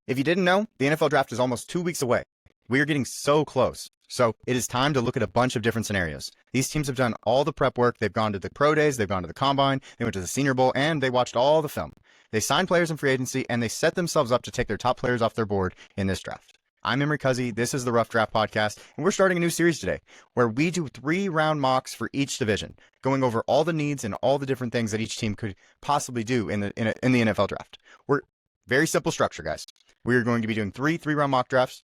If you didn't know, the NFL draft is almost 2 weeks away. We are getting so close. So it is time to look at a bunch of different scenarios. These teams have done all the prep work. They've gone to the pro days, they've gone to the combine, they went to the Senior Bowl, and they watched all the film. They signed players in free agency, and they set themselves up to take their top players off their board in this draft. I'm Emery Cuzzy. This is the Rough Draft Podcast, and we're starting a new series today where we do 3-round mocks for each division, going over all the needs and all the different things that each team could possibly do in the NFL draft. We're very simple structure, guys. We're going to be doing 3-round mock drafts.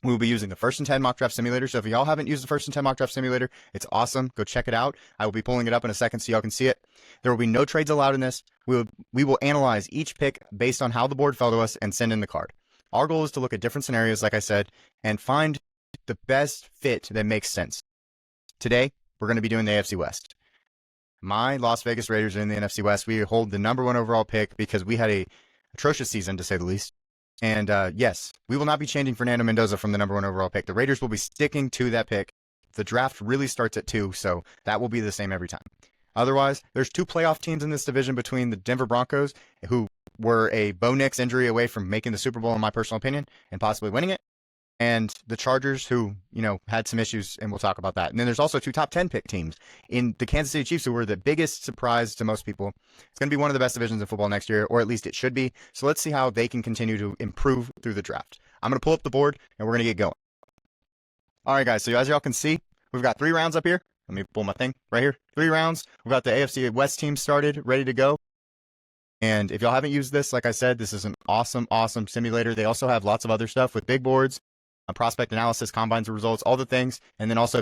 We will be using the First and 10 mock draft simulator. So if y'all haven't used the First and 10 mock draft simulator, it's awesome. Go check it out. I will be pulling it up in a second so y'all can see it. There will be no trades allowed in this. We will analyze each pick based on how the board fell to us and send in the card. Our goal is to look at different scenarios, like I said, and find the best fit that makes sense. Today, we're going to be doing the AFC West. My Las Vegas Raiders are in the NFC West. We hold the number 1 overall pick because we had a atrocious season, to say the least. And yes, we will not be changing Fernando Mendoza from the number 1 overall pick. The Raiders will be sticking to that pick. The draft really starts at 2, so that will be the same every time. Otherwise, there's 2 playoff teams in this division between the Denver Broncos, who were a Bo Nix injury away from making the Super Bowl, in my personal opinion, and possibly winning it, and the Chargers, who, had some issues, and we'll talk about that. And then there's also 2 top 10 pick teams in the Kansas City Chiefs, who were the biggest surprise to most people. It's going to be one of the best divisions in football next year, or at least it should be. So let's see how they can continue to improve through the draft. I'm going to pull up the board, and we're going to get going. All right, guys, so as y'all can see, we've got 3 rounds up here. Let me pull my thing right here. 3 rounds. We've got the AFC West team started, ready to go. And if y'all haven't used this, like I said, this is an awesome, awesome simulator. They also have lots of other stuff with big boards, prospect analysis, combines results, all the things. And then also,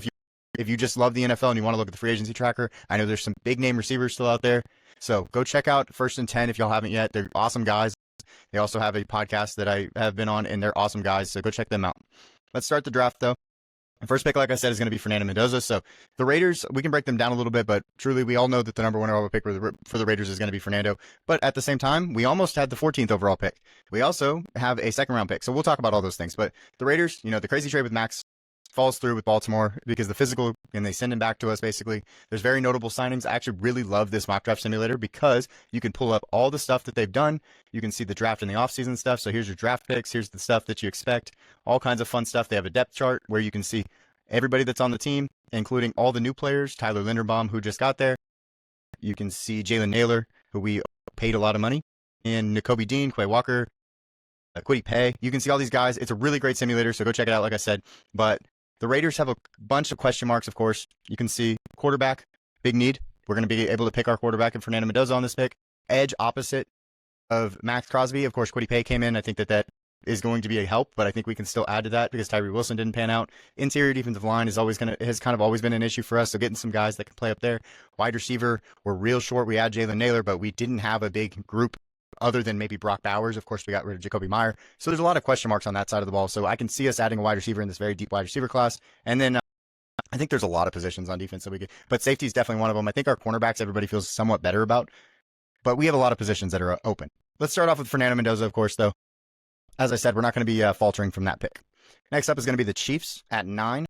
if you just love the NFL and you want to look at the free agency tracker, I know there's some big name receivers still out there. So go check out First and 10 if y'all haven't yet. They're awesome guys. They also have a podcast that I have been on, and they're awesome guys. So go check them out. Let's start the draft, though. The first pick, like I said, is going to be Fernando Mendoza. So the Raiders, we can break them down a little bit, but truly, we all know that the number 1 overall pick for the Raiders is going to be Fernando. But at the same time, we almost had the 14th overall pick. We also have a 2nd round pick. So we'll talk about all those things. But the Raiders, the crazy trade with Max falls through with Baltimore because the physical, and they send him back to us, basically. There's very notable signings. I actually really love this mock draft simulator because you can pull up all the stuff that they've done. You can see the draft and the offseason stuff. So here's your draft picks. Here's the stuff that you expect. All kinds of fun stuff. They have a depth chart where you can see everybody that's on the team, including all the new players. Tyler Linderbaum, who just got there. You can see Jalen Naylor, who we paid a lot of money, and Nakobe Dean, Quay Walker, Kwity Paye. You can see all these guys. It's a really great simulator, so go check it out, like I said. But the Raiders have a bunch of question marks, of course. You can see quarterback, big need. We're going to be able to pick our quarterback in Fernando Mendoza on this pick. Edge opposite of Max Crosby. Of course, Kwity Paye came in. I think that is going to be a help, but I think we can still add to that because Tyree Wilson didn't pan out. Interior defensive line has kind of always been an issue for us, so getting some guys that can play up there. Wide receiver, we're real short. We had Jalen Naylor, but we didn't have a big group other than maybe Brock Bowers. Of course, we got rid of Jacoby Meyer. So there's a lot of question marks on that side of the ball. So I can see us adding a wide receiver in this very deep wide receiver class. And then I think there's a lot of positions on defense that we could, but safety is definitely one of them. I think our cornerbacks, everybody feels somewhat better about, but we have a lot of positions that are open. Let's start off with Fernando Mendoza, of course, though. As I said, we're not going to be faltering from that pick. Next up is going to be the Chiefs at 9.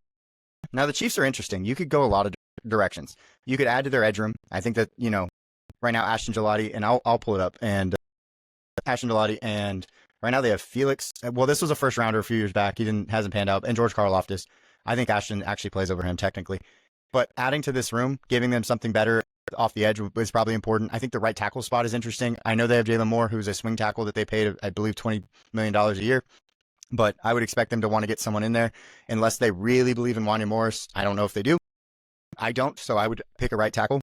Now, the Chiefs are interesting. You could go a lot of directions. You could add to their edge room. I think that, right now, Ashton Gelati, and I'll pull it up, and Ashton Gelati, and right now they have Felix. Well, this was a first rounder a few years back. He hasn't panned out. And George Karlaftis. I think Ashton actually plays over him technically. But adding to this room, giving them something better off the edge is probably important. I think the right tackle spot is interesting. I know they have Jalen Moore, who's a swing tackle that they paid, I believe, $20 million a year. But I would expect them to want to get someone in there unless they really believe in Wanya Morris. I don't know if they do. I don't, so I would pick a right tackle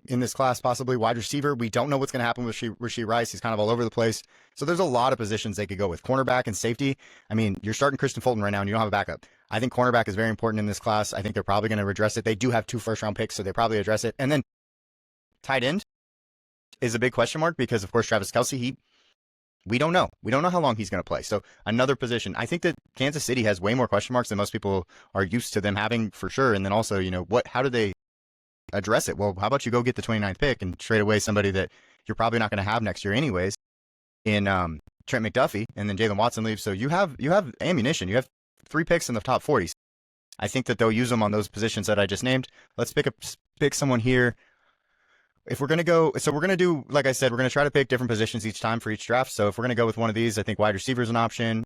in this class, possibly. Wide receiver, we don't know what's going to happen with Rashee Rice. He's kind of all over the place. So there's a lot of positions they could go with. Cornerback and safety. I mean, you're starting Kristen Fulton right now and you don't have a backup. I think cornerback is very important in this class. I think they're probably going to address it. They do have 2 first-round picks, so they probably address it. And then tight end is a big question mark because, of course, Travis Kelce, we don't know. We don't know how long he's going to play. So another position. I think that Kansas City has way more question marks than most people are used to them having, for sure. And then also, how do they address it? Well, how about you go get the 29th pick and trade away somebody that you're probably not going to have next year anyways in Trent McDuffie, and then Jalen Watson leaves. So you have ammunition. You have 3 picks in the top 40s. I think that they'll use them on those positions that I just named. Let's pick pick someone here. If we're going to go, so we're going to do, like I said, we're going to try to pick different positions each time for each draft. So if we're going to go with one of these, I think wide receiver is an option.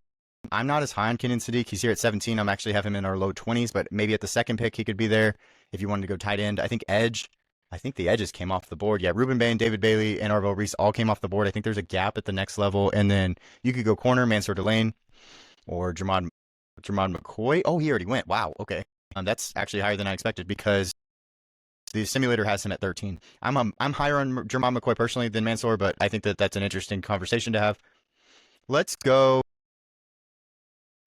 I'm not as high on Kenyon Sadiq. He's here at 17. I'm actually have him in our low 20s, but maybe at the second pick, he could be there if you wanted to go tight end. I think edge. I think the edges came off the board. Yeah, Ruben Bain, David Bailey, and Arvo Reese all came off the board. I think there's a gap at the next level. And then you could go corner, Mansour Delane, or Jermod McCoy. Oh, he already went. Wow. Okay. That's actually higher than I expected because the simulator has him at 13. I'm higher on Jermod McCoy personally than Mansour, but I think that that's an interesting conversation to have. Let's go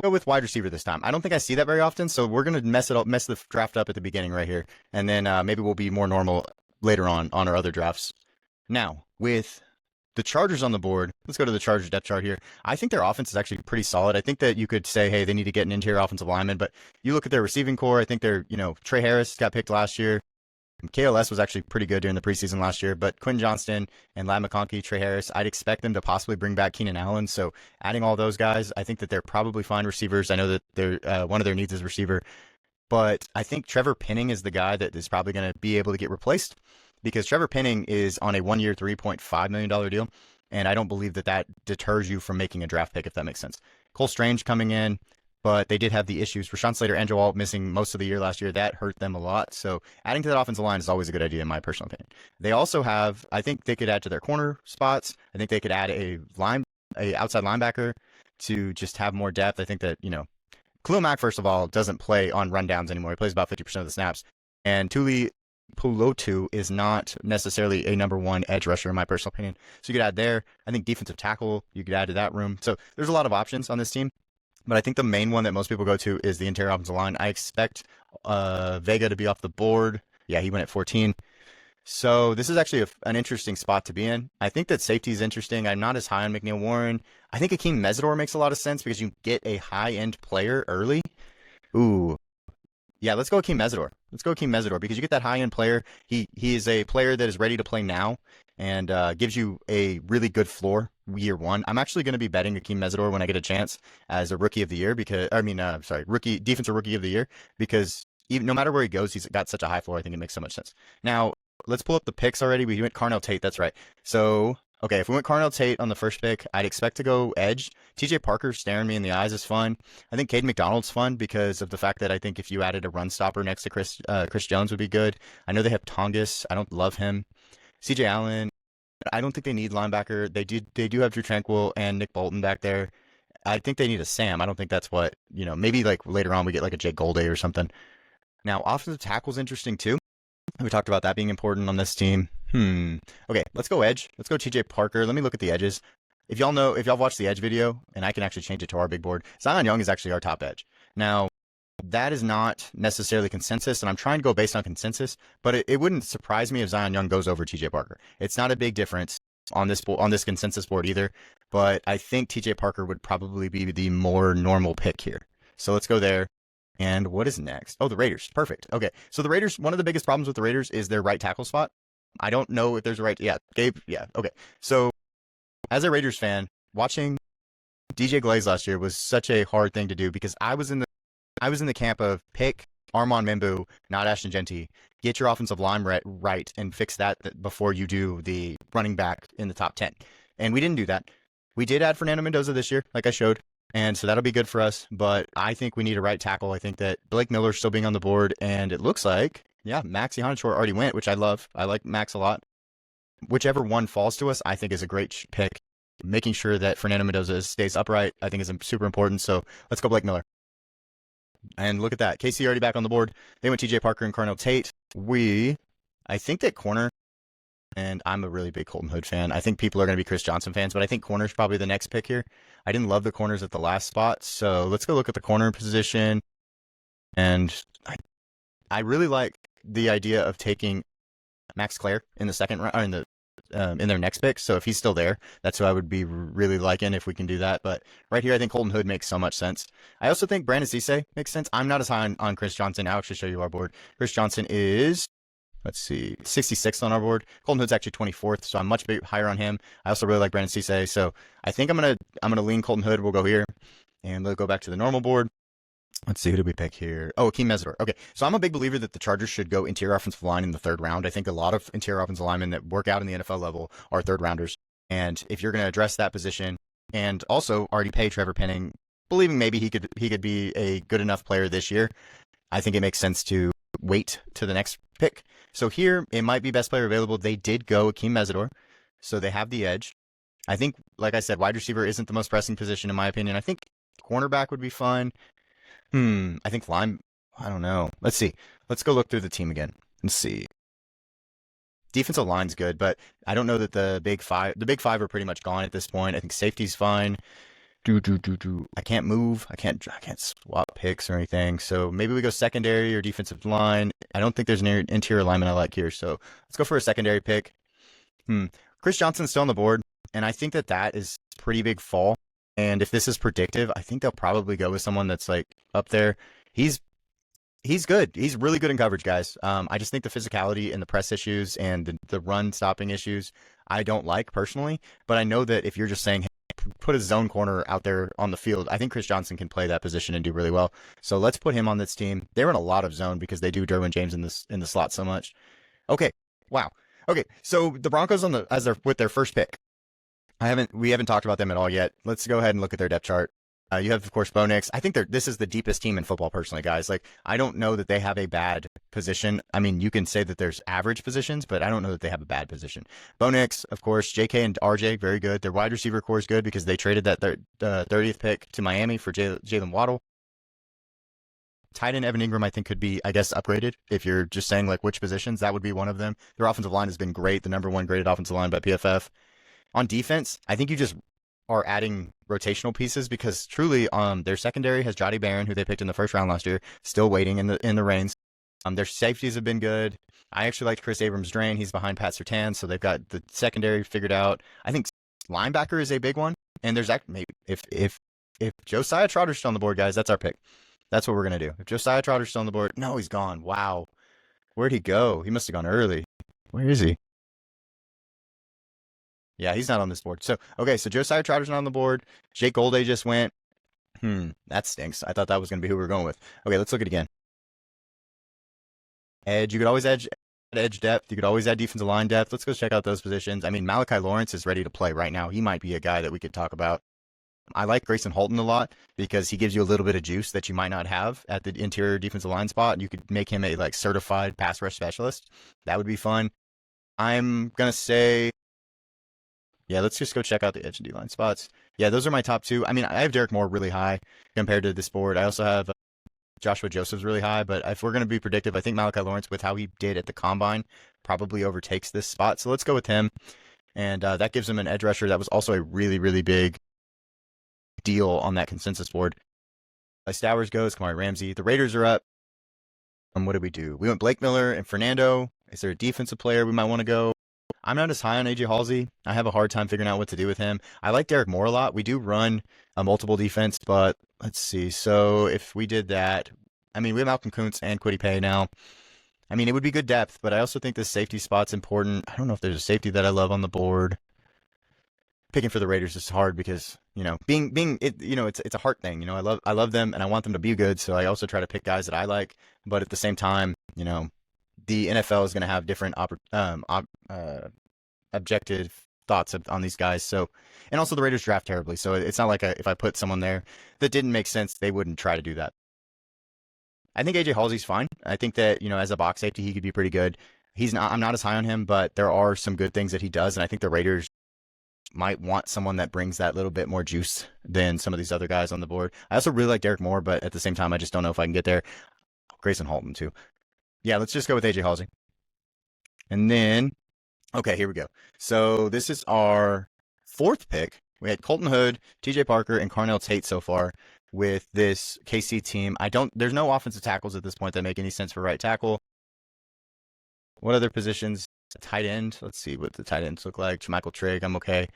with wide receiver this time. I don't think I see that very often, so we're gonna mess the draft up at the beginning right here, and then maybe we'll be more normal later on our other drafts. Now, with the Chargers on the board, let's go to the Chargers depth chart here. I think their offense is actually pretty solid. I think that you could say, hey, they need to get an interior offensive lineman, but you look at their receiving core. I think they're, Trey Harris got picked last year. KLS was actually pretty good during the preseason last year, but Quinn Johnston and Ladd McConkey, Trey Harris, I'd expect them to possibly bring back Keenan Allen. So adding all those guys, I think that they're probably fine receivers. I know that they're one of their needs is receiver, but I think Trevor Penning is the guy that is probably going to be able to get replaced because Trevor Penning is on a 1 year, $3.5 million deal. And I don't believe that that deters you from making a draft pick, if that makes sense. Cole Strange coming in, but they did have the issues. Rashawn Slater and Joe Alt missing most of the year last year. That hurt them a lot. So adding to that offensive line is always a good idea, in my personal opinion. They also have, I think they could add to their corner spots. I think they could add a outside linebacker to just have more depth. I think that, Khalil Mack, first of all, doesn't play on rundowns anymore. He plays about 50% of the snaps. And Tuli Pulotu is not necessarily a number one edge rusher, in my personal opinion. So you could add there. I think defensive tackle, you could add to that room. So there's a lot of options on this team. But I think the main one that most people go to is the interior offensive line. I expect Vega to be off the board. Yeah, he went at 14. So this is actually an interesting spot to be in. I think that safety is interesting. I'm not as high on McNeil Warren. I think Akeem Mesidor makes a lot of sense because you get a high-end player early. Ooh. Yeah, let's go Akeem Mesidor. Because you get that high-end player. He is a player that is ready to play now and gives you a really good floor year one. I'm actually going to be betting Akeem Mesidor when I get a chance as a rookie of the year defensive rookie of the year because no matter where he goes, he's got such a high floor. I think it makes so much sense. Now, let's pull up the picks already. We went Carnell Tate. That's right. So, okay, if we went Carnell Tate on the first pick, I'd expect to go edge. TJ Parker staring me in the eyes is fun. I think Caden McDonald's fun because of the fact that I think if you added a run stopper next to Chris Jones would be good. I know they have Tongas. I don't love him. CJ Allen. I don't think they need linebacker. They do have Drew Tranquil and Nick Bolton back there. I think they need a Sam. I don't think that's what, maybe like later on we get like a Jake Golday or something. Now, offensive tackle is interesting too. We talked about that being important on this team. Okay, let's go edge. Let's go TJ Parker. Let me look at the edges. If y'all watched the edge video, and I can actually change it to our big board, Zion Young is actually our top edge. Now, that is not necessarily consensus, and I'm trying to go based on consensus, but it wouldn't surprise me if Zion Young goes over TJ Parker. It's not a big difference on this consensus board either, but I think TJ Parker would probably be the more normal pick here. So let's go there. And what is next? Oh, the Raiders. Perfect. Okay. So the Raiders, one of the biggest problems with the Raiders is their right tackle spot. I don't know if there's a right. Yeah, Gabe. Yeah. Okay. So as a Raiders fan, watching DJ Glaze last year was such a hard thing to do because I was in the camp of pick Armand Membu, not Ashton Genty. Get your offensive line right and fix that before you do the running back in the top 10. And we didn't do that. We did add Fernando Mendoza this year, like I showed. And so that'll be good for us. But I think we need a right tackle. I think that Blake Miller's still being on the board. And it looks like, yeah, Max Ihanachor already went, which I love. I like Max a lot. Whichever one falls to us, I think is a great pick. Making sure that Fernando Mendoza stays upright, I think is super important. So let's go Blake Miller. And look at that. KC already back on the board. They went TJ Parker and Carnell Tate. I think that corner, and I'm a really big Colton Hood fan. I think people are going to be Chris Johnson fans, but I think corner's probably the next pick here. I didn't love the corners at the last spot, so let's go look at the corner position. And I really like the idea of taking Max Clare in the second round, or in their next pick. So if he's still there, that's who I would be really liking if we can do that. But right here, I think Colton Hood makes so much sense. I also think Brandon Cisse makes sense. I'm not as high on Chris Johnson. I'll actually show you our board. Chris Johnson is, let's see, 66th on our board. Colton Hood's actually 24th, so I'm much higher on him. I also really like Brandon Cisse, so I think I'm gonna lean Colton Hood. We'll go here, and we'll go back to the normal board. Let's see, who did we pick here? Oh, Akeem Mesidor. Okay, so I'm a big believer that the Chargers should go interior offensive line in the third round. I think a lot of interior offensive linemen that work out in the NFL level are third rounders. And if you're going to address that position and also already pay Trevor Penning, believing maybe he could be a good enough player this year, I think it makes sense to wait to the next pick. So here, it might be best player available. They did go Akeem Mesidor, so they have the edge. I think, like I said, wide receiver isn't the most pressing position in my opinion. I think cornerback would be fine. I think I don't know. Let's see. Let's go look through the team again. Let's see. Defensive line's good, but I don't know that the big five are pretty much gone at this point. I think safety's fine. I can't move. I can't swap picks or anything. So maybe we go secondary or defensive line. I don't think there's an interior lineman I like here. So let's go for a secondary pick. Chris Johnson's still on the board, and I think that is pretty big fall. And if this is predictive, I think they'll probably go with someone that's like up there. He's good. He's really good in coverage, guys. I just think the physicality and the press issues and the run stopping issues I don't like personally. But I know that if you're just saying, hey, put a zone corner out there on the field, I think Chris Johnson can play that position and do really well. So let's put him on this team. They run a lot of zone because they do Derwin James in the slot so much. Okay, wow. Okay, so the Broncos with their first pick. We haven't talked about them at all yet. Let's go ahead and look at their depth chart. You have, of course, Bo Nix. I think this is the deepest team in football, personally, guys. Like, I don't know that they have a bad position. I mean, you can say that there's average positions, but I don't know that they have a bad position. Bo Nix, of course, JK and RJ, very good. Their wide receiver core is good because they traded that 30th pick to Miami for Jalen Waddle. Tight end Evan Ingram, I think, could be, I guess, upgraded. If you're just saying, like, which positions, that would be one of them. Their offensive line has been great, the number one graded offensive line by PFF. On defense, I think you just are adding rotational pieces because truly, their secondary has Jody Barron, who they picked in the first round last year, still waiting in the reins. Their safeties have been good. I actually liked Chris Abrams-Drain. He's behind Pat Surtain, so they've got the secondary figured out. I think linebacker is a big one, and there's maybe if Josiah Trotter's still on the board, guys, that's our pick. That's what we're gonna do. If Josiah Trotter's still on the board, no, he's gone. Wow, where'd he go? He must have gone early. Where is he? Yeah, he's not on this board. So, okay, so Josiah Trotter's not on the board. Jake Golday just went. That stinks. I thought that was going to be who we were going with. Okay, let's look at it again. Edge. You could always add edge depth. You could always add defensive line depth. Let's go check out those positions. I mean, Malachi Lawrence is ready to play right now. He might be a guy that we could talk about. I like Grayson Holton a lot because he gives you a little bit of juice that you might not have at the interior defensive line spot. You could make him a certified pass rush specialist. That would be fun. I'm going to say, yeah, let's just go check out the edge and D-line spots. Yeah, those are my top two. I mean, I have Derek Moore really high compared to this board. I also have Joshua Joseph's really high, but if we're going to be predictive, I think Malachi Lawrence, with how he did at the Combine, probably overtakes this spot. So let's go with him. And that gives him an edge rusher. That was also a really, really big deal on that consensus board. Stowers goes, Kamari Ramsey. The Raiders are up. What did we do? We went Blake Miller and Fernando. Is there a defensive player we might want to go? I'm not as high on AJ Halsey. I have a hard time figuring out what to do with him. I like Derek Moore a lot. We do run a multiple defense, but let's see. So if we did that, I mean, we have Malcolm Kuntz and Kwity Paye now. I mean, it would be good depth, but I also think this safety spot's important. I don't know if there's a safety that I love on the board. Picking for the Raiders is hard because, it's a heart thing. I love them and I want them to be good. So I also try to pick guys that I like, but at the same time, the NFL is going to have different objective thoughts on these guys. So, and also the Raiders draft terribly. So it's not like if I put someone there that didn't make sense, they wouldn't try to do that. I think AJ Halsey's fine. I think that, as a box safety, he could be pretty good. I'm not as high on him, but there are some good things that he does. And I think the Raiders might want someone that brings that little bit more juice than some of these other guys on the board. I also really like Derek Moore, but at the same time, I just don't know if I can get there. Grayson Holton too. Yeah, let's just go with AJ Halsey. And then, okay, here we go. So this is our fourth pick. We had Colton Hood, TJ Parker, and Carnell Tate so far with this KC team. There's no offensive tackles at this point that make any sense for right tackle. What other positions? Tight end. Let's see what the tight ends look like. Michael Trigg, I'm okay.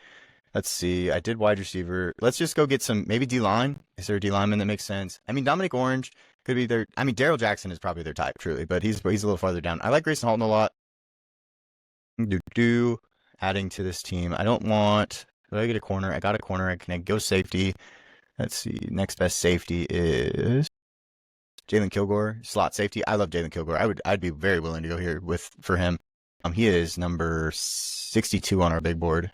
Let's see. I did wide receiver. Let's just go get some, maybe D-line. Is there a D-lineman that makes sense? I mean, Dominic Orange could be their, I mean, Daryl Jackson is probably their type, truly, but he's a little farther down. I like Grayson Holton a lot. Adding to this team. Did I get a corner? I got a corner. I can go safety. Let's see. Next best safety is Jalen Kilgore, slot safety. I love Jalen Kilgore. I'd be very willing to go here for him. He is number 62 on our big board.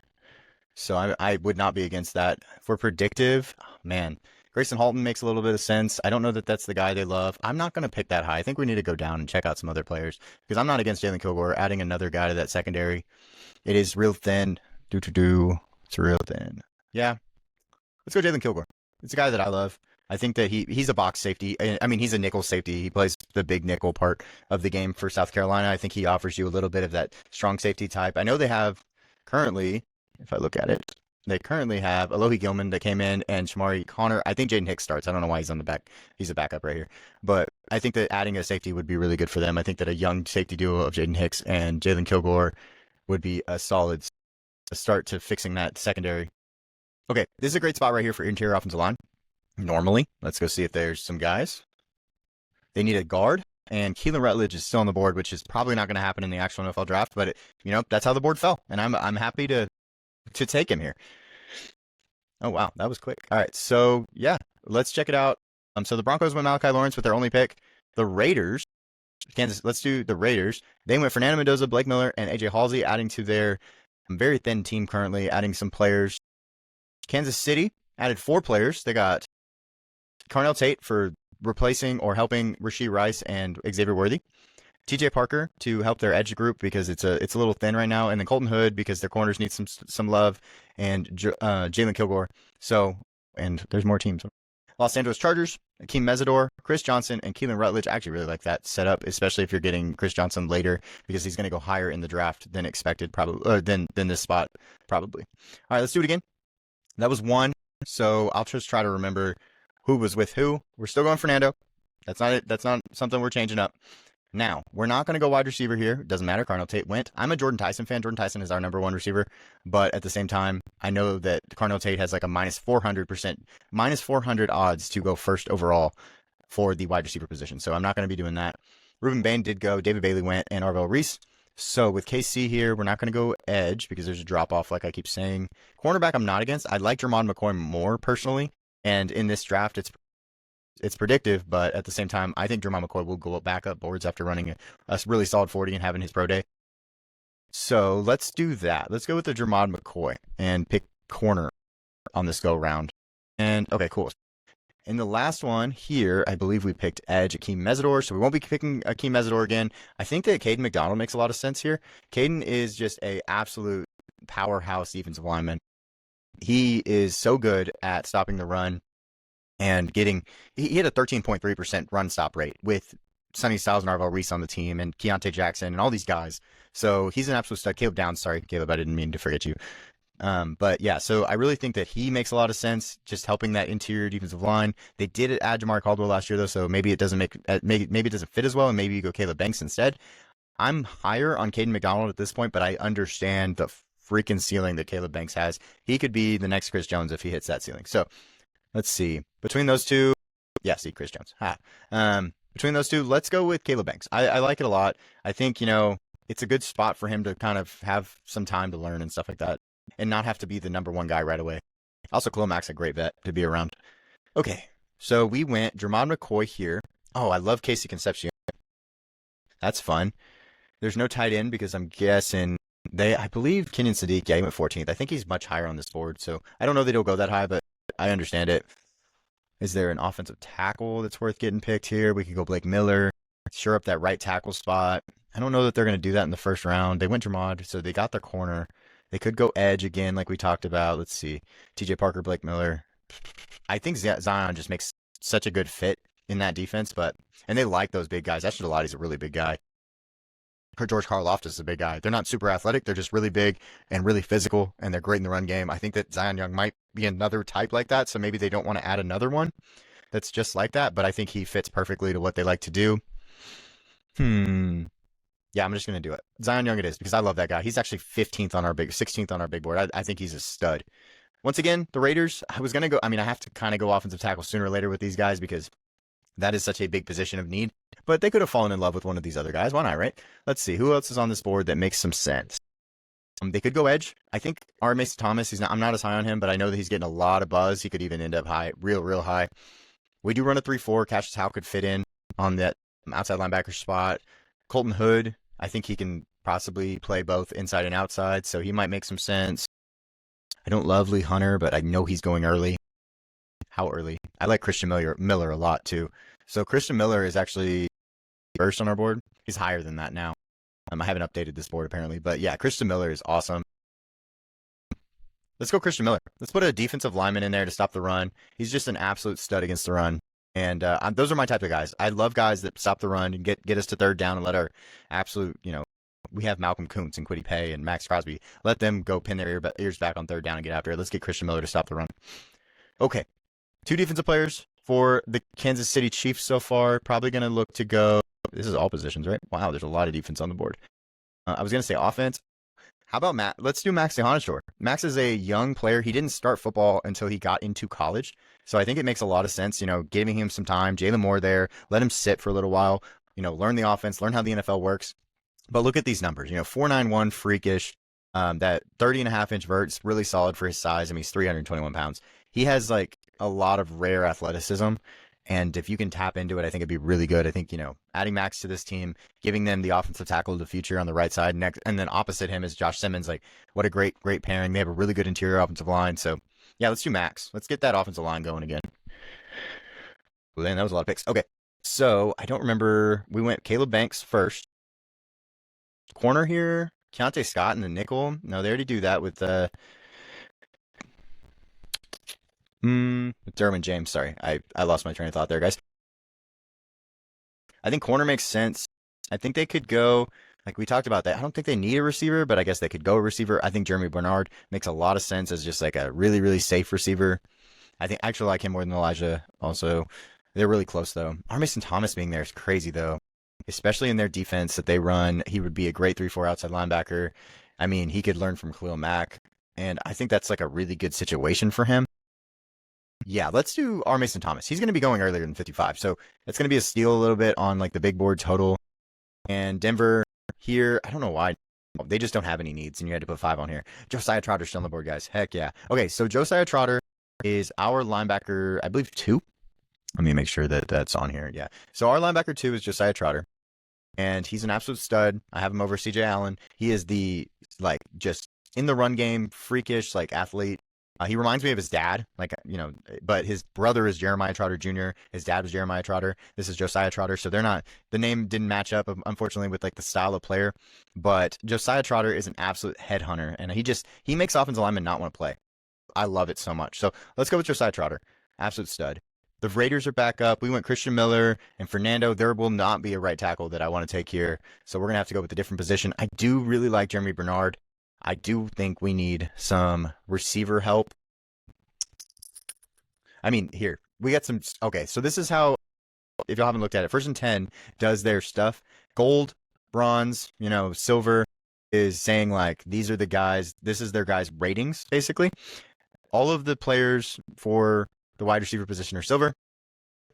So I would not be against that. For predictive, man, Grayson Halton makes a little bit of sense. I don't know that that's the guy they love. I'm not going to pick that high. I think we need to go down and check out some other players because I'm not against Jalen Kilgore. Adding another guy to that secondary, it is real thin. It's real thin. Yeah, let's go Jalen Kilgore. It's a guy that I love. I think that he's a box safety. I mean, he's a nickel safety. He plays the big nickel part of the game for South Carolina. I think he offers you a little bit of that strong safety type. I know they have currently, if I look at it, they currently have Alohi Gilman that came in and Shamari Connor. I think Jaden Hicks starts. I don't know why he's on the back. He's a backup right here. But I think that adding a safety would be really good for them. I think that a young safety duo of Jaden Hicks and Jalen Kilgore would be a solid start to fixing that secondary. Okay, this is a great spot right here for interior offensive line. Normally, let's go see if there's some guys. They need a guard, and Keelan Rutledge is still on the board, which is probably not going to happen in the actual NFL draft, but that's how the board fell, and I'm happy to take him here. Oh wow, that was quick. All right, so yeah, let's check it out. So the Broncos went Malachi Lawrence with their only pick. The Raiders, Kansas. Let's do the Raiders. They went Fernando Mendoza, Blake Miller, and AJ Halsey, adding to their very thin team currently, adding some players. Kansas City added 4 players. They got Carnell Tate for replacing or helping Rashee Rice and Xavier Worthy. TJ Parker to help their edge group because it's a little thin right now, and then Colton Hood because their corners need some love, and Jalen Kilgore. So, and there's more teams. Los Angeles Chargers, Akeem Mesidor, Chris Johnson, and Keelan Rutledge. I actually really like that setup, especially if you're getting Chris Johnson later because he's going to go higher in the draft than expected, probably than this spot probably. All right, let's do it again. That was 1. So I'll just try to remember who was with who. We're still going Fernando. That's not it. That's not something we're changing up. Now, we're not going to go wide receiver here. It doesn't matter. Carnell Tate went. I'm a Jordan Tyson fan. Jordan Tyson is our number 1 receiver. But at the same time, I know that Carnell Tate has like a minus 400 odds to go first overall for the wide receiver position. So I'm not going to be doing that. Reuben Bain did go. David Bailey went. And Arvell Reese. So with KC here, we're not going to go edge because there's a drop-off like I keep saying. Cornerback I'm not against. I like Jermon McCoy more personally. And in this draft, it's predictive, but at the same time, I think Jermon McCoy will go back up boards after running a really solid 40 and having his pro day. So let's do that. Let's go with the Jermon McCoy and pick corner on this go round. And okay, cool. In the last one here, I believe we picked edge Akeem Mesidor, so we won't be picking Akeem Mesidor again. I think that Caden McDonald makes a lot of sense here. Caden is just a absolute powerhouse defensive lineman. He is so good at stopping the run and he had a 13.3% run stop rate with Sonny Styles and Arvell Reese on the team and Keontae Jackson and all these guys. So he's an absolute stud. Caleb Downs, sorry, Caleb, I didn't mean to forget you. But yeah, so I really think that he makes a lot of sense, just helping that interior defensive line. They did add Jamar Caldwell last year though, so maybe it doesn't maybe it doesn't fit as well, and maybe you go Caleb Banks instead. I'm higher on Caden McDonald at this point, but I understand the freaking ceiling that Caleb Banks has. He could be the next Chris Jones if he hits that ceiling. So let's see. Between those two, yeah, see Chris Jones. Between those two, let's go with Caleb Banks. I like it a lot. I think, it's a good spot for him to kind of have some time to learn and stuff like that and not have to be the number 1 guy right away. Also, Khalil Mack's a great vet to be around. Okay, so we went Jermon McCoy here. Oh, I love Casey Concepcion. That's fun. There's no tight end because I'm guessing I believe Kenyon Sadiq, he went 14th. I think he's much higher on this board, so I don't know that he'll go that high, but I understand it. Is there an offensive tackle that's worth getting picked here? We could go Blake Miller, shore up that right tackle spot. I don't know that they're going to do that in the first round. They went Jermod, so they got their corner. They could go edge again, like we talked about. Let's see. TJ Parker, Blake Miller. I think Zion just makes such a good fit in that defense, and they like those big guys. Ashton Delotti's a really big guy. George Karlaftis is a big guy. They're not super athletic. They're just really big and really physical, and they're great in the run game. I think that Zion Young might be another type like that, so maybe they don't want to add another one that's just like that, but I think he fits perfectly to what they like to do. Yeah, I'm just going to do it. Zion Young it is, because I love that guy. He's actually 16th on our big board. I think he's a stud. Once again, the Raiders, I have to kind of go offensive tackle sooner or later with these guys because that is such a big position of need. But they could have fallen in love with one of these other guys. Why not, right? Let's see. Who else is on this board that makes some sense? They could go edge. I think R. Mason Thomas, I'm not as high on him, but I know that he's getting a lot of buzz. He could even end up high, real high. We do run a 3-4. Cassius Howe could fit in. on that outside linebacker spot. Colton Hood, I think he can possibly play both inside and outside, so he might make some sense. I don't love Lee Hunter, but I know he's going early. How early? I like Christian Miller a lot too. So Christian Miller is actually first on our board. He's higher than that now. I haven't updated this board apparently, but yeah, Christian Miller is awesome. Let's go Christian Miller. Let's put a defensive lineman in there to stop the run. He's just an absolute stud against the run. And those are my type of guys. I love guys that stop the run and get us to third down and let our absolute, we have Malcolm Kuntz and Kwity Paye and Max Crosby. Let them go pin their ears back on third down and get after it. Let's get Christian Miller to stop the run. Okay, 2 defensive players for the Kansas City Chiefs so far. Probably going to look to go. This is all positions, right? Wow, there's a lot of defense on the board. I was going to say offense. How about Matt? Let's do Max Johannesshore. Max is a young player. He didn't start football until he got into college. So I think it makes a lot of sense, giving him some time. Jalen Moore there. Let him sit for a little while, learn the offense, learn how the NFL works. But look at these numbers, 4.91 freakish. That 30.5-inch vert's really solid for his size. I mean, he's 321 pounds. He has like a lot of rare athleticism. And if you can tap into it, I think it'd be really good. I think, adding Max to this team, giving them the offensive tackle of the future on the right side next, and then opposite him is Josh Simmons. Like, what a great pairing. They have a really good interior offensive line. So, yeah, let's do Max. Let's get that offensive line going again. Well, then that was a lot of picks. Okay, so I don't remember. We went Caleb Banks first. Corner here, Keontae Scott in the nickel. No, they already do that with Derwin James. Sorry, I lost my train of thought there, guys. I think corner makes sense. I think they could go, like we talked about that. I don't think they need a receiver, but I guess they could go a receiver. I think Jeremy Bernard makes a lot of sense as just like a really, really safe receiver. I think I actually like him more than Elijah also. They're really close, though. R. Mason Thomas being there is crazy, though, especially in their defense that they run. He would be a great 3-4 outside linebacker. I mean, he could learn from Khalil Mack, and I think that's like a really good situation for him. Yeah, let's do R. Mason Thomas. He's going to be going earlier than 55, so it's going to be a steal a little bit on like the big board total. And Denver here, I don't know why. They just don't have any needs, and you had to put 5 on here. Josiah Trotter still on the board, guys. Heck yeah. Okay, so Josiah Trotter is our linebacker, I believe 2. Let me make sure that that's on here. Yeah. So our linebacker 2 is Josiah Trotter, and he's an absolute stud. I have him over CJ Allen. He is the, like, just in the run game, freakish, like, athlete. He reminds me of his dad, like, but his brother is Jeremiah Trotter Jr. His dad was Jeremiah Trotter. This is Josiah Trotter. So they're not, the name didn't match up, unfortunately, with like the style of player. But Josiah Trotter is an absolute headhunter, and he makes offensive linemen not want to play. I love it so much. So let's go with Josiah Trotter. Absolute stud. The Raiders are back up. We went Christian Miller and Fernando. There will not be a right tackle that I want to take here. So we're going to have to go with a different position. I do really like Jeremy Bernard. I do think we need some receiver help. I mean, here, we got some. Okay, so this is how, if y'all haven't looked at it, 1st and 10 does their stuff. Gold, bronze, silver is saying like, these are the guys, this is their guys' ratings, basically. All of the players for the wide receiver position are silver,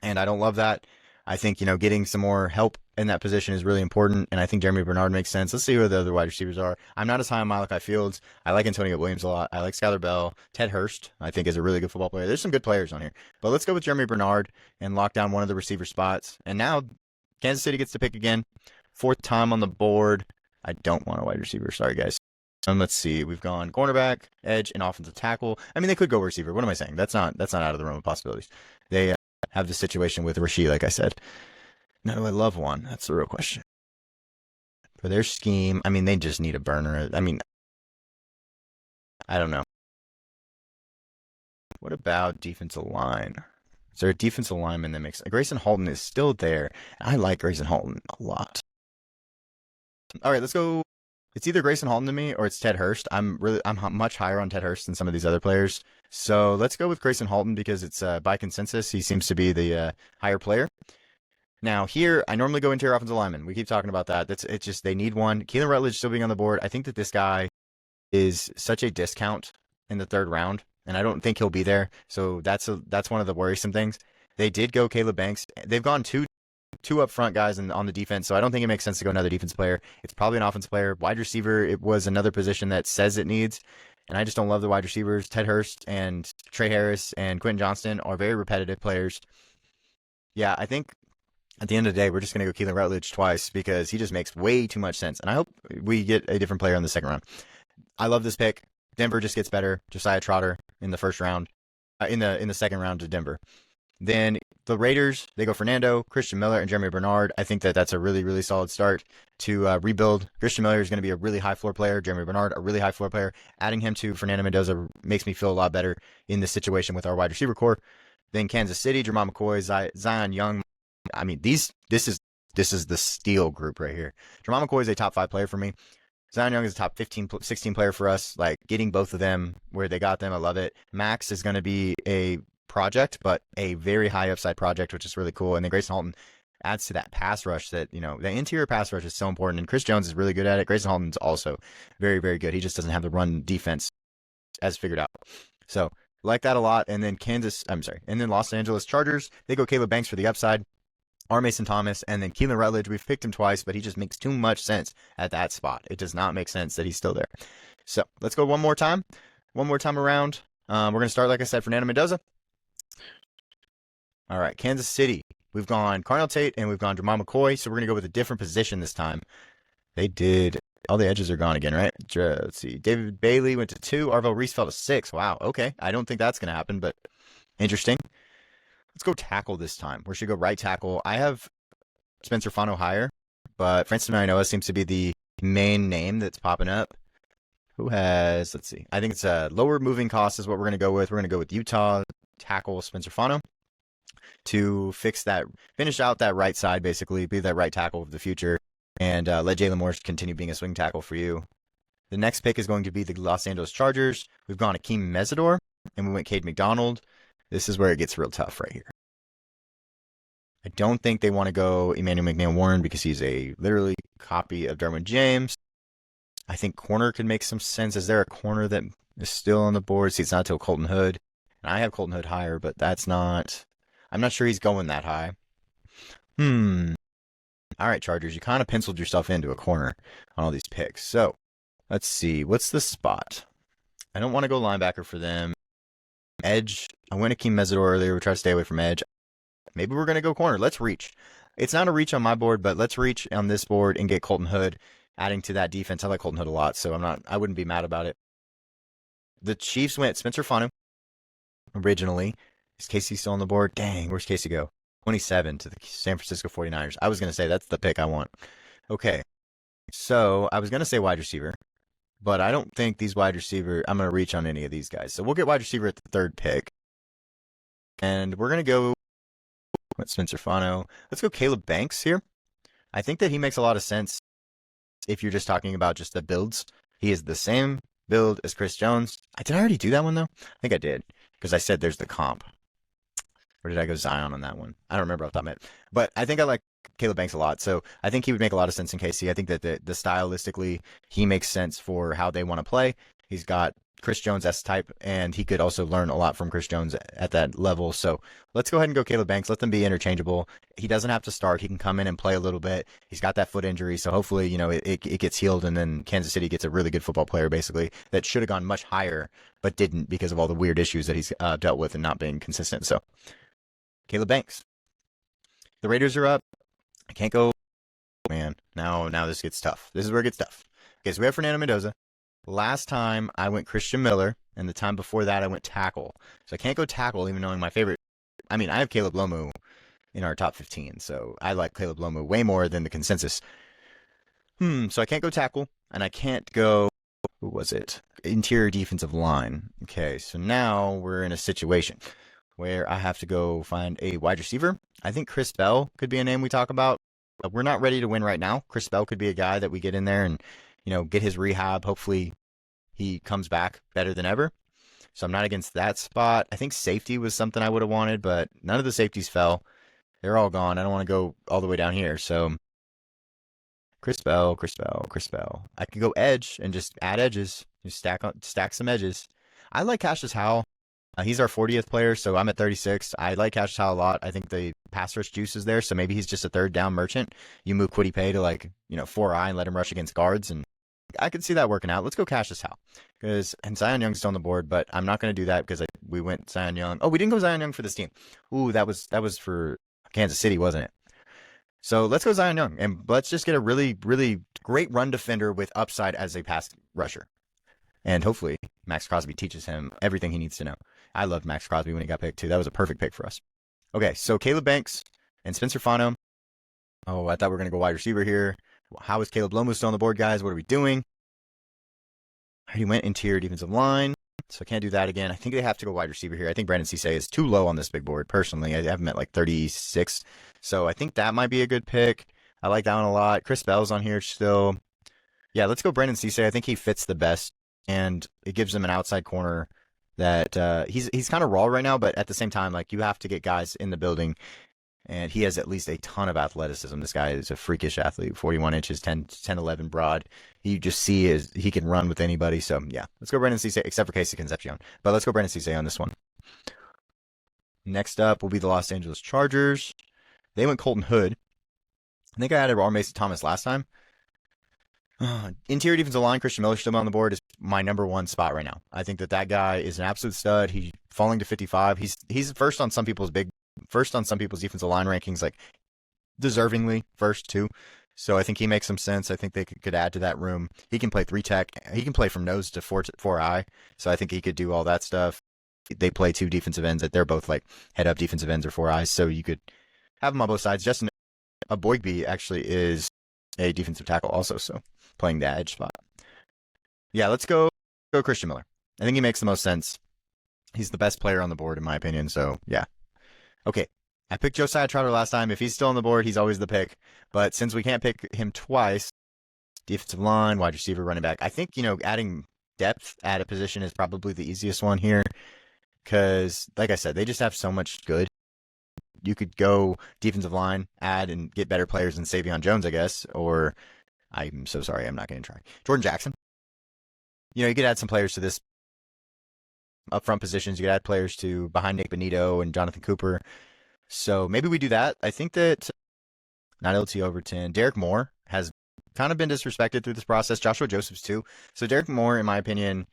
and I don't love that. I think, getting some more help in that position is really important, and I think Jeremy Bernard makes sense. Let's see who the other wide receivers are. I'm not as high on Malachi Fields. I like Antonio Williams a lot. I like Skylar Bell. Ted Hurst, I think, is a really good football player. There's some good players on here. But let's go with Jeremy Bernard and lock down one of the receiver spots. And now Kansas City gets to pick again. 4th time on the board. I don't want a wide receiver. Sorry, guys. Let's see. We've gone cornerback, edge, and offensive tackle. I mean, they could go receiver. What am I saying? That's not out of the realm of possibilities. They have the situation with Rasheed, like I said. No, do I love one? That's the real question. For their scheme, I mean, they just need a burner. I mean, I don't know. What about defensive line? Is there a defensive lineman that makes... Grayson Halton is still there. I like Grayson Halton a lot. All right, let's go. It's either Grayson Halton to me or it's Ted Hurst. I'm much higher on Ted Hurst than some of these other players. So let's go with Grayson Halton because it's by consensus. He seems to be the higher player. Now here, I normally go interior offensive lineman. We keep talking about that. It's just they need one. Keelan Rutledge still being on the board. I think that this guy is such a discount in the 3rd round, and I don't think he'll be there. So that's one of the worrisome things. They did go Caleb Banks. They've gone two up front guys on the defense, so I don't think it makes sense to go another defense player. It's probably an offense player. Wide receiver, it was another position that says it needs, and I just don't love the wide receivers. Ted Hurst and Trey Harris and Quentin Johnston are very repetitive players. Yeah, I think at the end of the day, we're just going to go Keelan Rutledge twice because he just makes way too much sense. And I hope we get a different player in the second round. I love this pick. Denver just gets better. Josiah Trotter in the first round, in the second round to Denver. Then the Raiders, they go Fernando, Christian Miller, and Jeremy Bernard. I think that that's a really, really solid start to rebuild. Christian Miller is going to be a really high floor player. Jeremy Bernard, a really high floor player. Adding him to Fernando Mendoza makes me feel a lot better in this situation with our wide receiver core. Then Kansas City, Jermon McCoy, Zion Young. I mean, this is the steal group right here. Jermon McCoy is a top 5 player for me. Zion Young is a top 15, 16 player for us. Like, getting both of them where they got them, I love it. Max is going to be a project, but a very high upside project, which is really cool. And then Grayson Halton adds to that pass rush that, the interior pass rush is so important. And Chris Jones is really good at it. Grayson Halton's also very, very good. He just doesn't have the run defense as figured out. So, like that a lot. And then Los Angeles Chargers, they go Caleb Banks for the upside. R. Mason Thomas, and then Keelan Rutledge. We've picked him twice, but he just makes too much sense at that spot. It does not make sense that he's still there. So let's go one more time around. We're going to start, like I said, Fernando Mendoza. All right, Kansas City. We've gone Carnell Tate, and we've gone Jermon McCoy, so we're going to go with a different position this time. They did. All the edges are gone again, right? Let's see. David Bailey went to 2. Arvell Reese fell to 6. Wow, okay. I don't think that's going to happen, but interesting. Let's go tackle this time. We should go right tackle. I have Spencer Fano higher, but Francis Marinoa seems to be the main name that's popping up. Who has, let's see. I think it's a lower moving cost is what we're going to go with. We're going to go with Utah tackle Spencer Fano to finish out that right side, basically, be that right tackle of the future, and let Jalen Morris continue being a swing tackle for you. The next pick is going to be the Los Angeles Chargers. We've gone Akeem Mesidor, and we went Cade McDonald. This is where it gets real tough right here. I don't think they want to go Emmanuel McNeil-Warren because he's a literally copy of Derwin James. I think corner could make some sense. Is there a corner that is still on the board? See, it's not till Colton Hood. And I have Colton Hood higher, but that's not... I'm not sure he's going that high. All right, Chargers, you kind of penciled yourself into a corner on all these picks. So, let's see. What's the spot? I don't want to go linebacker for them. Edge. I went Akeem Mesidor earlier. We try to stay away from edge. Maybe we're going to go corner. Let's reach. It's not a reach on my board, but let's reach on this board and get Colton Hood, adding to that defense. I like Colton Hood a lot, so I wouldn't be mad about it. The Chiefs went Spencer Fanu originally. Is Casey still on the board? Dang, where's Casey go? 27 to the San Francisco 49ers. I was going to say that's the pick I want. Okay, so I was going to say wide receiver, but I don't think these wide receiver, I'm going to reach on any of these guys. So we'll get wide receiver at the 3rd pick. And we're going to go with Spencer Fano. Let's go Caleb Banks here. I think that he makes a lot of sense if you're just talking about just the builds. He is the same build as Chris Jones. Did I already do that one, though? I think I did, because I said there's the comp. Or did I go Zion on that one? I don't remember off the top of my head. But I think I like Caleb Banks a lot. So I think he would make a lot of sense in KC. I think that the stylistically, he makes sense for how they want to play. He's got Chris Jones S-type, and he could also learn a lot from Chris Jones at that level. So let's go ahead and go Caleb Banks. Let them be interchangeable. He doesn't have to start. He can come in and play a little bit. He's got that foot injury, so hopefully, it gets healed, and then Kansas City gets a really good football player, basically, that should have gone much higher, but didn't because of all the weird issues that he's dealt with and not being consistent. So Caleb Banks. The Raiders are up. I can't go. Man, now this gets tough. This is where it gets tough. Okay, so we have Fernando Mendoza. Last time I went Christian Miller, and the time before that I went tackle. So I can't go tackle, even knowing my favorite. I mean, I have Caleb Lomu in our top 15, so I like Caleb Lomu way more than the consensus. So I can't go tackle, and I can't go, who was it? Interior defensive line. Okay, so now we're in a situation where I have to go find a wide receiver. I think Chris Bell could be a name we talk about. We're not ready to win right now. Chris Bell could be a guy that we get in there and get his rehab. Hopefully he comes back better than ever. So I'm not against that spot. I think safety was something I would have wanted, but none of the safeties fell. They're all gone. I don't want to go all the way down here. So Chris Bell. I could go edge and just add edges. Just stack some edges. I like Cassius Howell. He's our 40th player, so I'm at 36. I like Cassius Howell a lot. I think the pass rush juice is there, so maybe he's just a 3rd down merchant. You move Kwity Paye to 4-eye and let him rush against guards, and I could see that working out. Let's go Cassius Howell. And Zion Young's still on the board, but I'm not going to do that because we went Zion Young. Oh, we didn't go Zion Young for this team. Ooh, that was for Kansas City, wasn't it? So let's go Zion Young, and let's just get a really, really great run defender with upside as a pass rusher. And hopefully Max Crosby teaches him everything he needs to know. I loved Max Crosby when he got picked too. That was a perfect pick for us. Okay, so Caleb Banks and Spencer Fano. Oh, I thought we were going to go wide receiver here. How is Caleb Lomu still on the board, guys? What are we doing? I already went interior defensive line, so I can't do that again. I think they have to go wide receiver here. I think Brandon Cisse is too low on this big board, personally. I have him at like 36, so I think that might be a good pick. I like that one a lot. Chris Bell's on here still. Yeah, let's go Brandon Cisse. I think he fits the best, and it gives him an outside corner that he's kind of raw right now, but at the same time, like, you have to get guys in the building, and he has at least a ton of athleticism. This guy is a freakish athlete, 41 inches, 10, 11 broad. You just see he can run with anybody. So, yeah, let's go Brandon Cisse, except for Casey Concepcion. But let's go Brandon Cisse on this one. Next up will be the Los Angeles Chargers. They went Colton Hood. I think I added R. Mason Thomas last time. Interior defensive line, Christian Miller still on the board is my number one spot right now. I think that guy is an absolute stud. He's falling to 55. He's first on some people's defensive line rankings, like deservingly first too. So I think he makes some sense. I think they could add to that room. He can play 3 tech. He can play from nose to 4 eye. So I think he could do all that stuff. They play 2 defensive ends that they're both like head up defensive ends or 4 eyes. So you could have them on both sides. Justin Aboigbe actually is a defensive tackle also, so playing the edge spot. Yeah, let's go Christian Miller. I think he makes the most sense. He's the best player on the board in my opinion, so yeah. Okay, I picked Josiah Trotter last time. If he's still on the board, he's always the pick. But since we can't pick him twice, defensive line, wide receiver, running back, I think, adding depth at a position is probably the easiest one here. Because, like I said, they just have so much good. You could go defensive line, add and get better players than Savion Jones, I guess. Or, I'm so sorry, I'm not going to try. Jordan Jackson. You could add some players to this upfront positions. You could add players to behind Nick Benito and Jonathan Cooper. So maybe we do that. I think that not LT Overton. Derek Moore has kind of been disrespected through this process. Joshua Josephs too. So Derek Moore, in my opinion.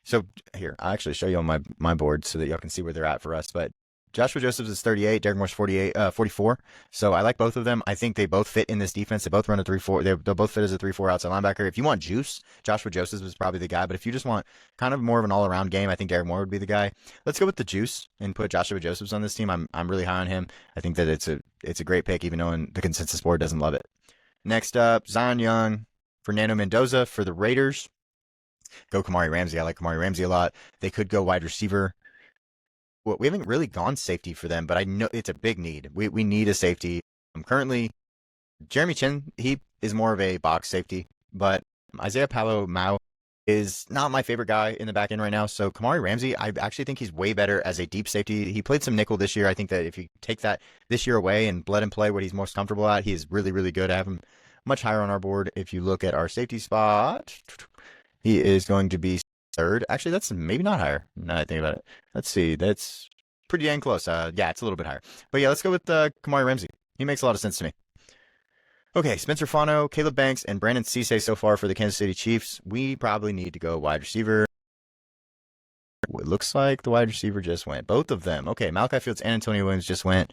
So here, I'll actually show you on my board so that y'all can see where they're at for us. But Joshua Josephs is 38. Derek Moore's 44. So I like both of them. I think they both fit in this defense. They both run a 3-4. They'll both fit as a 3-4 outside linebacker. If you want juice, Joshua Josephs is probably the guy. But if you just want kind of more of an all-around game, I think Derek Moore would be the guy. Let's go with the juice and put Joshua Josephs on this team. I'm really high on him. I think that it's a great pick, even though the consensus board doesn't love it. Next up, Zion Young, Fernando Mendoza for the Raiders. Go Kamari Ramsey. I like Kamari Ramsey a lot. They could go wide receiver. Well, we haven't really gone safety for them, but I know it's a big need. We need a safety. Currently, Jeremy Chin, he is more of a box safety, but Isaiah Palo-Mao is not my favorite guy in the back end right now. So Kamari Ramsey, I actually think he's way better as a deep safety. He played some nickel this year. I think that if you take that this year away and let him play what he's most comfortable at, he is really, really good. I have him much higher on our board. If you look at our safety spot, he is going to be third. Actually, that's maybe not higher. Now that I think about it. Let's see. That's pretty dang close. Yeah, it's a little bit higher. But yeah, let's go with Kamari Ramsey. He makes a lot of sense to me. Okay, Spencer Fano, Caleb Banks, and Brandon Cisse so far for the Kansas City Chiefs. We probably need to go wide receiver. It looks like the wide receiver just went. Both of them. Okay, Malachi Fields and Antonio Williams just went.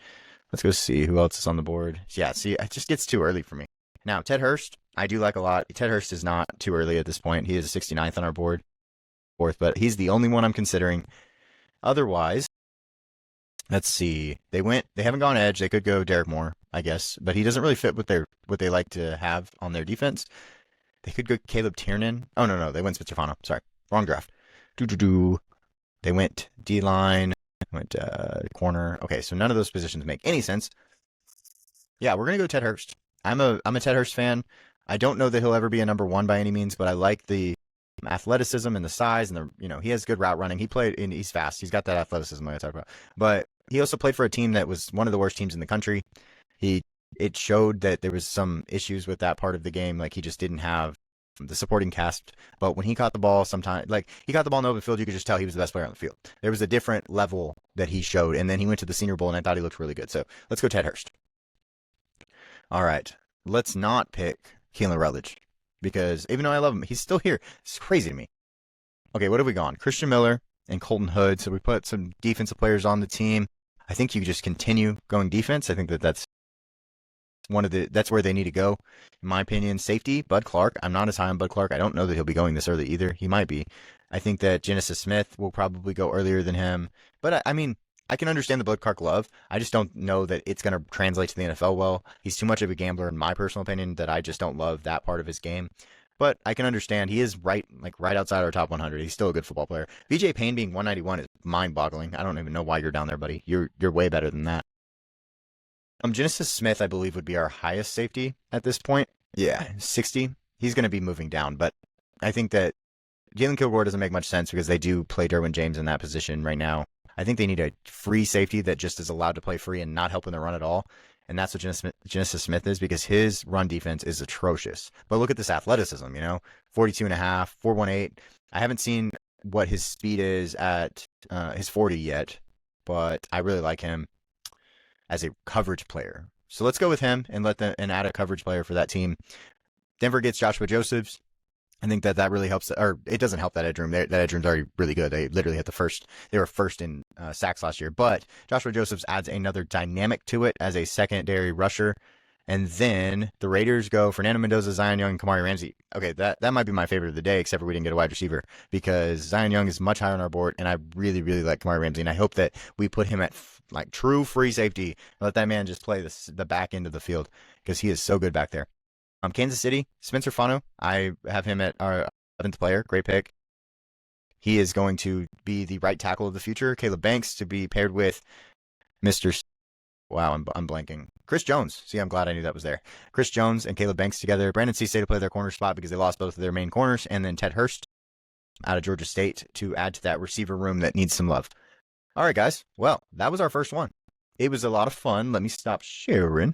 Let's go see who else is on the board. Yeah, see, it just gets too early for me. Now, Ted Hurst, I do like a lot. Ted Hurst is not too early at this point. He is a 69th on our board. Fourth, but he's the only one I'm considering. Otherwise, let's see. They haven't gone edge. They could go Derek Moore, I guess, but he doesn't really fit what they like to have on their defense. They could go Caleb Tiernan. Oh no, they went Spencer Fano. Sorry, wrong draft. They went D-line, went corner. Okay, so none of those positions make any sense. Yeah, we're gonna go Ted Hurst. I'm a Ted Hurst fan. I don't know that he'll ever be a number 1 by any means, but I like the athleticism and the size and he has good route running. He's fast. He's got that athleticism like I talked about. But he also played for a team that was one of the worst teams in the country. It showed that there was some issues with that part of the game. Like he just didn't have the supporting cast. But when he caught the ball, sometimes like he caught the ball in the open field, you could just tell he was the best player on the field. There was a different level that he showed, and then he went to the Senior Bowl, and I thought he looked really good. So let's go Ted Hurst. All right, let's not pick Keelan Rutledge. Because even though I love him, he's still here. It's crazy to me. Okay, what have we gone? Christian Miller and Colton Hood. So we put some defensive players on the team. I think you just continue going defense. I think that's That's where they need to go, in my opinion. Safety, Bud Clark. I'm not as high on Bud Clark. I don't know that he'll be going this early either. He might be. I think that Genesis Smith will probably go earlier than him. But I mean, I can understand the Bud Clark love. I just don't know that it's going to translate to the NFL well. He's too much of a gambler, in my personal opinion, that I just don't love that part of his game. But I can understand he is right outside our top 100. He's still a good football player. BJ Payne being 191 is mind-boggling. I don't even know why you're down there, buddy. You're way better than that. Genesis Smith, I believe, would be our highest safety at this point. Yeah, 60. He's going to be moving down, but I think that Jalen Kilgore doesn't make much sense because they do play Derwin James in that position right now. I think they need a free safety that just is allowed to play free and not help in the run at all. And that's what Genesis Smith is, because his run defense is atrocious. But look at this athleticism, 42 and a half, 418. I haven't seen what his speed is at his 40 yet, but I really like him as a coverage player. So let's go with him and add a coverage player for that team. Denver gets Joshua Josephs. I think that really helps, or it doesn't help that edge room. That edge room's already really good. They literally hit they were first in sacks last year. But Joshua Josephs adds another dynamic to it as a secondary rusher. And then the Raiders go Fernando Mendoza, Zion Young, and Kamari Ramsey. Okay, that might be my favorite of the day, except for we didn't get a wide receiver, because Zion Young is much higher on our board, and I really, really like Kamari Ramsey. And I hope that we put him at true free safety and let that man just play the back end of the field, because he is so good back there. Kansas City, Spencer Fano. I have him at our 11th player. Great pick. He is going to be the right tackle of the future. Caleb Banks to be paired with Mr. Wow, I'm blanking. Chris Jones. See, I'm glad I knew that was there. Chris Jones and Caleb Banks together. Brandon Cisse to play their corner spot because they lost both of their main corners. And then Ted Hurst out of Georgia State to add to that receiver room that needs some love. All right, guys. Well, that was our first one. It was a lot of fun. Let me stop sharing.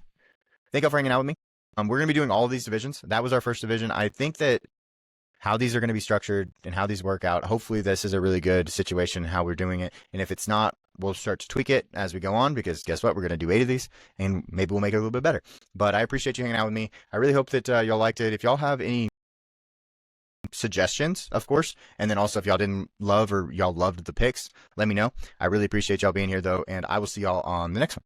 Thank you for hanging out with me. We're going to be doing all of these divisions. That was our first division. I think that how these are going to be structured and how these work out, hopefully this is a really good situation, how we're doing it. And if it's not, we'll start to tweak it as we go on, because guess what? We're going to do 8 of these, and maybe we'll make it a little bit better. But I appreciate you hanging out with me. I really hope that y'all liked it. If y'all have any suggestions, of course, and then also if y'all didn't love or y'all loved the picks, let me know. I really appreciate y'all being here, though, and I will see y'all on the next one.